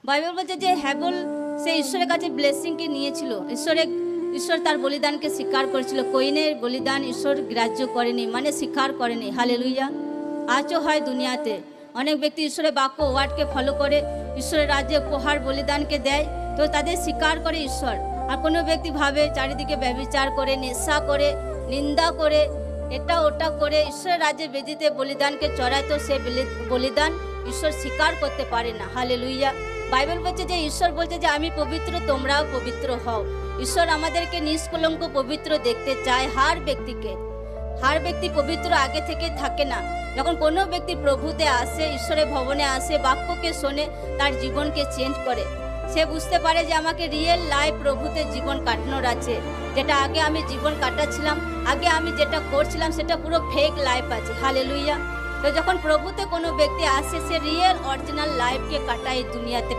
Bible বলছে যে Hubble সে ঈশ্বরের কাছে ব্লেসিংকে নিয়েছিল, ঈশ্বর তার বলিদানকে স্বীকার করেছিল। কইনের বলিদান ঈশ্বর গ্রাহ্য করেনি, মানে স্বীকার করেনি। হালেলুয়া। আজও হয় দুনিয়াতে অনেক ব্যক্তি ঈশ্বরের বাক্য ওয়ার্ডকে ফলো করে ঈশ্বরের রাজ্যে উপহার বলিদানকে দেয়, তো তাদের স্বীকার করে ঈশ্বর। আর কোনো ব্যক্তি ভাবে চারিদিকে ব্যভিচার করে, নেশা করে, নিন্দা করে, এটা ওটা করে ঈশ্বরের রাজ্যে বেদিতে বলিদানকে চড়ায়, তো সে বলিদান ঈশ্বর স্বীকার করতে পারে না। হালেলুয়া। বাইবেল বলছে যে ঈশ্বর বলছে যে আমি পবিত্র, তোমরাও পবিত্র হও। ঈশ্বর আমাদেরকে নিষ্কলঙ্ক পবিত্র দেখতে চায়। হার ব্যক্তি পবিত্র আগে থেকে থাকে না। যখন কোনো ব্যক্তি প্রভুতে আসে, ঈশ্বরের ভবনে আসে, বাক্যকে শোনে, তার জীবনকে চেঞ্জ করে। সে বুঝতে পারে যে আমাকে রিয়েল লাইফ প্রভুতে জীবন কাটানোর আছে। যেটা আগে আমি জীবন কাটাচ্ছিলাম, আগে আমি যেটা করছিলাম সেটা পুরো ফেক লাইফ আছে। হালেলুয়া। তো যখন প্রভুতে কোনো ব্যক্তি আসে, সে রিয়েল অরিজিনাল লাইফকে কাটায় দুনিয়াতে।